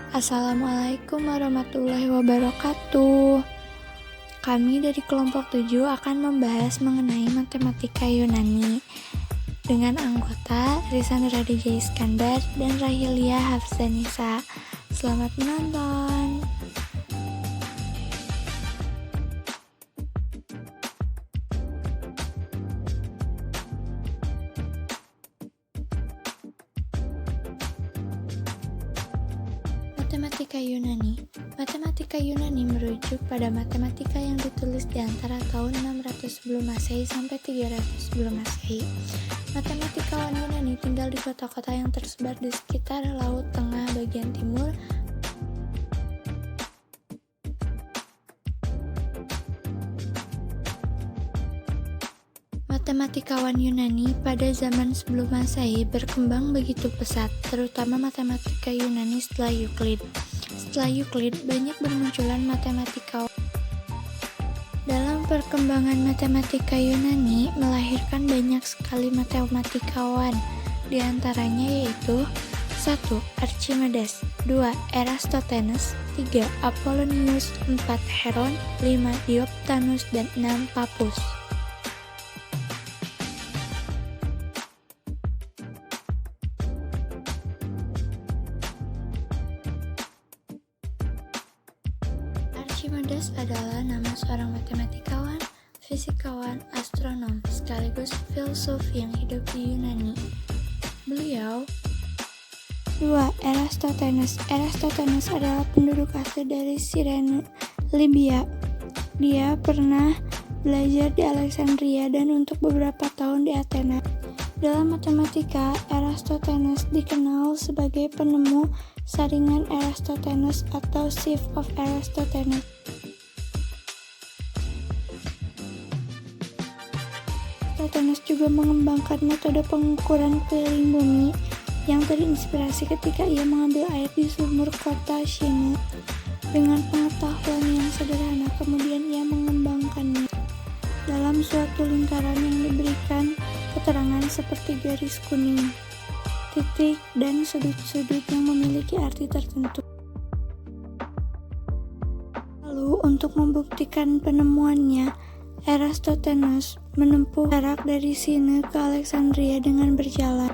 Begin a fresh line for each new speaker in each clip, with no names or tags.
Assalamualaikum warahmatullahi wabarakatuh. Kami dari kelompok 7 akan membahas mengenai matematika Yunani dengan anggota Risandra DJ Iskandar dan Rahilia Hafsanisa. Selamat menonton. Matematika Yunani. Matematika Yunani merujuk pada matematika yang ditulis di antara tahun 600 sebelum Masehi sampai 300 sebelum Masehi. Matematikawan Yunani tinggal di kota-kota yang tersebar di sekitar Laut Tengah bagian timur. Matematikawan Yunani pada zaman sebelum Masehi berkembang begitu pesat, terutama matematika Yunani setelah Euclid. Setelah Euclid, banyak bermunculan matematikawan. Dalam perkembangan matematika Yunani melahirkan banyak sekali matematikawan, di antaranya yaitu 1. Archimedes, 2. Eratosthenes, 3. Apollonius, 4. Heron, 5. Diophantus, dan 6. Pappus. Archimedes adalah nama seorang matematikawan, fisikawan, astronom, sekaligus filsuf yang hidup di Yunani. Beliau 2. Eratosthenes. Eratosthenes adalah penduduk asli dari Cyrene, Libya. Dia pernah belajar di Alexandria dan untuk beberapa tahun di Athena. Dalam matematika, Eratosthenes dikenal sebagai penemu saringan Eratosthenes atau sieve of Eratosthenes. Eratosthenes juga mengembangkan metode pengukuran keliling bumi yang terinspirasi ketika ia mengambil air di sumur kota Syene. Dengan pengetahuan yang sederhana, kemudian ia mengembangkannya dalam suatu lingkaran yang diberikan keterangan seperti garis kuning, titik, dan sudut-sudut yang memiliki arti tertentu. Lalu, untuk membuktikan penemuannya, Eratosthenes menempuh jarak dari Syene ke Alexandria dengan berjalan.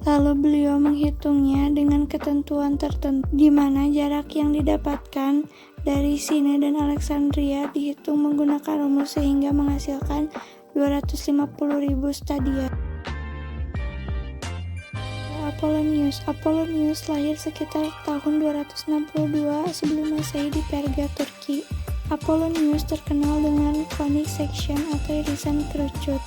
Lalu beliau menghitungnya dengan ketentuan tertentu, di mana jarak yang didapatkan dari Syene dan Alexandria dihitung menggunakan rumus sehingga menghasilkan 250.000 stadia. Apollonius lahir sekitar tahun 262 sebelum Masehi di Perga, Turki. Apollonius terkenal dengan conic section atau irisan kerucut.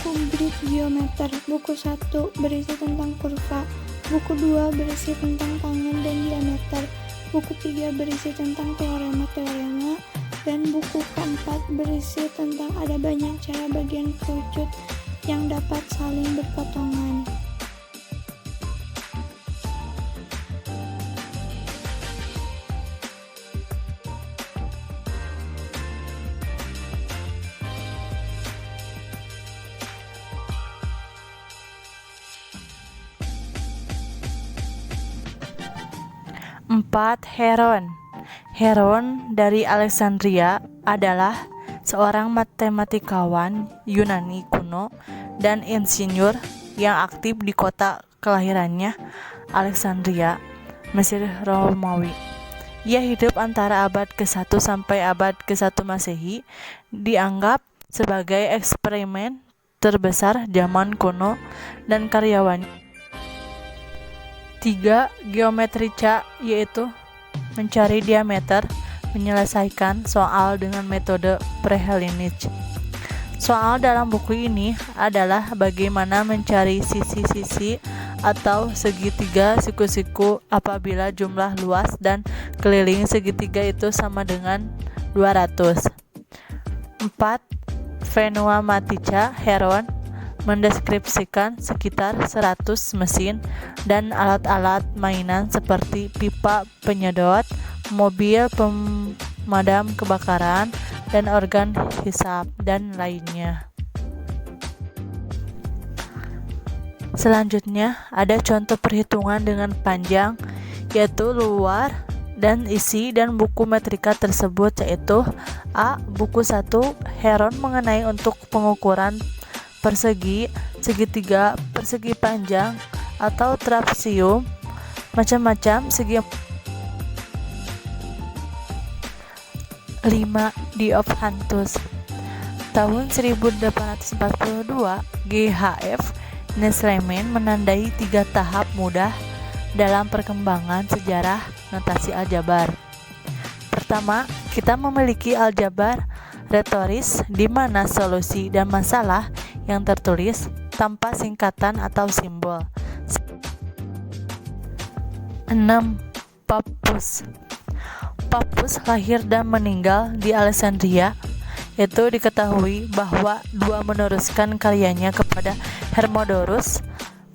Kumbrik Geometer, buku 1 berisi tentang kurva, buku 2 berisi tentang tangan dan diameter, buku 3 berisi tentang teorema, dan buku keempat berisi tentang ada banyak cara bagian kerucut yang dapat saling berpotongan.
Empat. Heron dari Alexandria adalah seorang matematikawan Yunani kuno dan insinyur yang aktif di kota kelahirannya, Alexandria, Mesir Romawi. Ia hidup antara abad ke-1 sampai abad ke-1 Masehi, dianggap sebagai eksperimen terbesar zaman kuno dan karyawannya. 3. Geometria, yaitu mencari diameter, menyelesaikan soal dengan metode pre-Hellenic. Soal dalam buku ini adalah bagaimana mencari sisi-sisi atau segitiga siku-siku apabila jumlah luas dan keliling segitiga itu sama dengan 200. 4. Pneumatica. Heron mendeskripsikan sekitar 100 mesin dan alat-alat mainan seperti pipa penyedot, mobil pemadam kebakaran, dan organ hisap dan lainnya. Selanjutnya ada contoh perhitungan dengan panjang, yaitu luar dan isi dan buku metrika tersebut, yaitu A. Buku 1 Heron mengenai untuk pengukuran persegi, segitiga, persegi panjang, atau trapesium, macam-macam segi. 5. Diophantus. Tahun 1842, G.H.F. Nesleman menandai 3 tahap mudah dalam perkembangan sejarah notasi aljabar. Pertama, kita memiliki aljabar retoris di mana solusi dan masalah yang tertulis tanpa singkatan atau simbol. 6. Pappus. Pappus lahir dan meninggal di Alexandria. Itu diketahui bahwa dua meneruskan karyanya kepada Hermodorus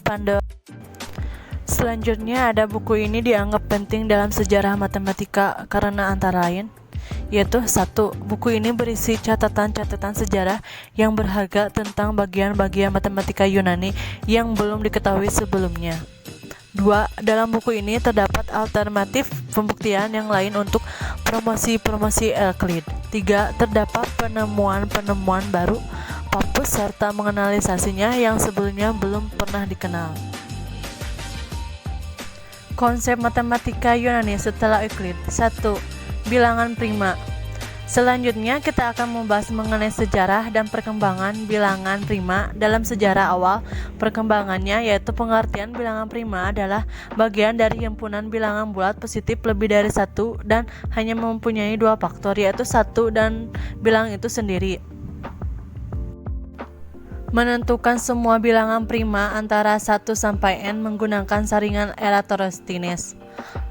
Pandorus. Selanjutnya ada buku ini dianggap penting dalam sejarah matematika karena antara lain, yaitu 1. Buku ini berisi catatan-catatan sejarah yang berharga tentang bagian-bagian matematika Yunani yang belum diketahui sebelumnya. 2. Dalam buku ini terdapat alternatif pembuktian yang lain untuk promosi Euclid. 3. Terdapat penemuan-penemuan baru Pappus serta menganalisasinya yang sebelumnya belum pernah dikenal. Konsep matematika Yunani setelah Euclid. 1. Bilangan prima. Selanjutnya kita akan membahas mengenai sejarah dan perkembangan bilangan prima. Dalam sejarah awal perkembangannya, yaitu pengertian bilangan prima adalah bagian dari himpunan bilangan bulat positif lebih dari 1 dan hanya mempunyai 2 faktor, yaitu 1 dan bilang itu sendiri. Menentukan semua bilangan prima antara 1 sampai n menggunakan saringan Eratosthenes.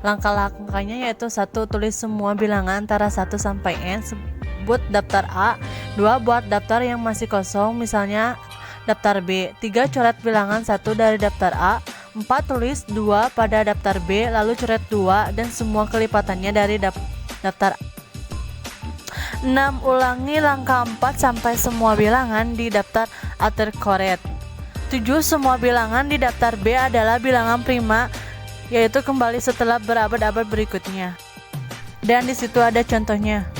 Langkah-langkahnya yaitu 1. Tulis semua bilangan antara 1 sampai n, sebut daftar A. 2. Buat daftar yang masih kosong, misalnya daftar B. 3. Coret bilangan 1 dari daftar A. 4. Tulis 2 pada daftar B, lalu coret 2 dan semua kelipatannya dari daftar A. 6. Ulangi langkah 4 sampai semua bilangan di daftar A terkoret. 7. Semua bilangan di daftar B adalah bilangan prima, yaitu kembali setelah berabad-abad berikutnya. Dan di situ ada contohnya.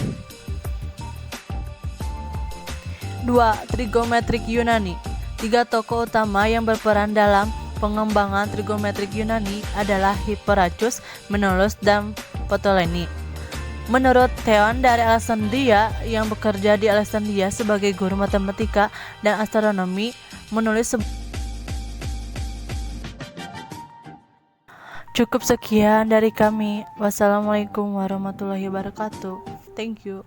2. Trigonometrik Yunani. 3 tokoh utama yang berperan dalam pengembangan trigonometrik Yunani adalah Hipparchus, Menelaus, dan Ptolemy. Menurut Theon dari Alexandria yang bekerja di Alexandria sebagai guru matematika dan astronomi, menulis Cukup sekian dari kami. Wassalamualaikum warahmatullahi wabarakatuh. Thank you.